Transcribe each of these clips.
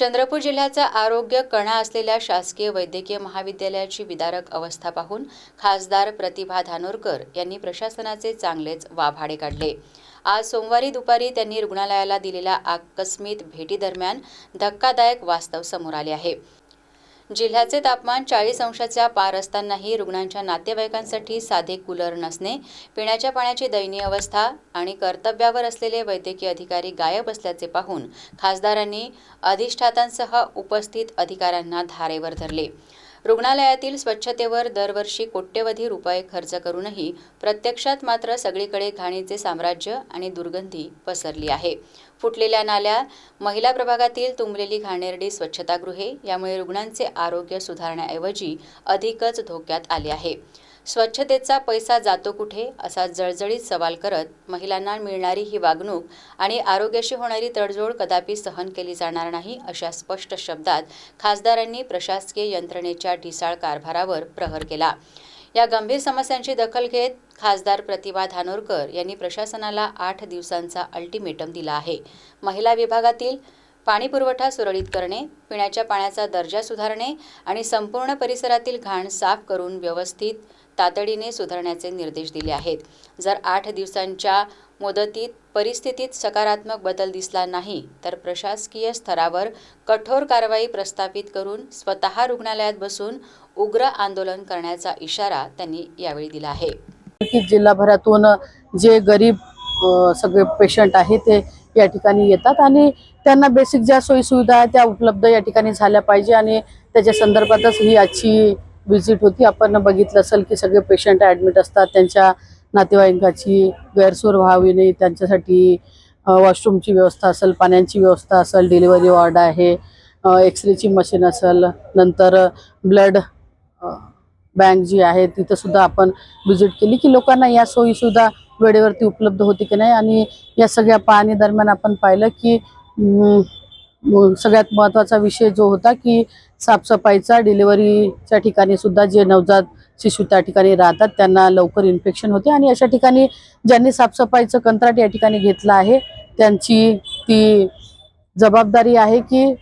चंद्रपूर जिल्ह्याचा आरोग्य कणा असलेल्या शासकीय वैद्यकीय महाविद्यालयाची विदारक अवस्था पाहून खासदार प्रतिभा धानोरकर यांनी प्रशासनाचे चांगलेच वाभाडे काढले। आज सोमवारी दुपारी त्यांनी रुग्णालयाला दिलेल्या आकस्मिक भेटीदरम्यान धक्कादायक वास्तव समोर आले आहे। जिल्ह्याचे तापमान 40 अंशाच्या पार असतानाही रुग्णांच्या नातेवाईकांसाठी साधे कूलर नसणे, पिण्याच्या पाण्याची दयनीय अवस्था आणि कर्तव्यावर असलेले वैद्यकीय अधिकारी गायब असल्याचे पाहून खासदारांनी अधिष्ठातांसह उपस्थित अधिकाऱ्यांना धारेवर धरले। रुग्णालयातील स्वच्छतेवर दरवर्षी कोट्यवधी रुपये खर्च करूनही प्रत्यक्षात मात्र सगळीकडे घाणीचे साम्राज्य आणि दुर्गंधी पसरली आहे। फुटलेल्या नाल्या, महिला प्रभागातील तुंबलेली घाणेरडी स्वच्छतागृहे यामुळे रुग्णांचे आरोग्य सुधारण्याऐवजी अधिकच धोक्यात आले आहे। स्वच्छतेचा पैसा जातो कुठे असा जळजळीत सवाल करत महिलांना मिळणारी ही वागणूक आणि आरोग्याशी होणारी तडजोड कदापि सहन केली जाणार नाही अशा स्पष्ट शब्दात खासदारांनी प्रशासकीय यंत्रणेच्या ढिसाळ कारभारावर प्रहार केला। या गंभीर समस्यांची दखल घेत खासदार प्रतिभा धानोरकर यांनी प्रशासनाला 8 दिवसांचा अल्टिमेटम दिला आहे। महिला विभागातील पाणी पुरवठा सुरळीत करणे, पिण्याच्या पाण्याचा दर्जा सुधारणे आणि संपूर्ण परिसरातील घाण साफ करून व्यवस्थित तातडीने सुधारण्याचे निर्देश दिले आहेत। जर 8 दिवसांच्या मुदतीत परिस्थितीत सकारात्मक बदल दिसला नाही तर प्रशासकीय स्तरावर कठोर कारवाई प्रस्थापित करून स्वतः रुग्णालयात बसून उग्र आंदोलन करण्याचा इशारा त्यांनी यावेळी दिला आहे। जिल्हाभरातून जे गरीब सगळे पेशंट आहेत ते या ठिकाणी येतात आणि त्यांना बेसिक ज्या सोयी सुविधा आहेत त्या उपलब्ध या ठिकाणी झाल्या पाहिजे आणि त्याच्या संदर्भातच ही आजची विजिट होती। आपण बघितलं असेल की सगळे पेशंट ॲडमिट असतात, त्यांच्या नातेवाईकांची गैरसोय व्हावी नाही, त्यांच्यासाठी वॉशरूमची व्यवस्था असेल, पाण्याची व्यवस्था असेल, डिलिव्हरी वॉर्ड आहे, एक्सरेची मशीन असेल, नंतर ब्लड बँक जी आहे तिथं सुद्धा आपण विजिट केली की लोकांना या सोयी सुविधा वेळेवरती उपलब्ध होती की नाही। आणि या सगळ्या पाहणी दरम्यान आपण पाहिलं की सगळ्यात महत्त्वाचा विषय जो होता की साफसफाईचा, डिलिव्हरीच्या ठिकाणी सुद्धा जे नवजात शिशु त्या ठिकाणी राहतात त्यांना लवकर इन्फेक्शन होते आणि अशा ठिकाणी ज्यांनी साफसफाईचं कंत्राट या ठिकाणी घेतलं आहे त्यांची ती जबाबदारी आहे की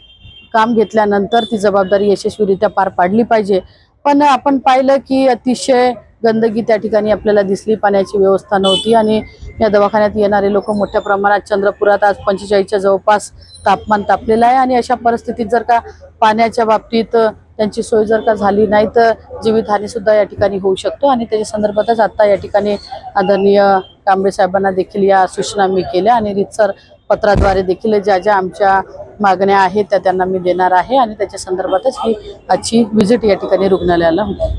काम घेतल्यानंतर ती जबाबदारी यशस्वीरित्या पार पाडली पाहिजे। पण आपण पाहिलं की अतिशय गंदगी त्या ठिकाणी आपल्याला दिसली, पाण्याची व्यवस्था नव्हती आणि या दवाखान्यात येणारे लोक मोठ्या प्रमाणात, चंद्रपुरात आज 45च्या जवळपास तापमान तापलेलं आहे आणि अशा परिस्थितीत जर का पाण्याच्या बाबतीत त्यांची सोय जर का झाली नाही तर जीवितहानी सुद्धा या ठिकाणी होऊ शकतो आणि त्याच्या संदर्भातच आता या ठिकाणी आदरणीय कांबळे साहेबांना देखील या सूचना मी केल्या आणि रीतसर पत्राद्वारे देखील ज्या ज्या आमच्या मागण्या आहेत त्या त्यांना मी देणार आहे आणि त्याच्या संदर्भातच ही आजची विजिट या ठिकाणी रुग्णालयाला होती।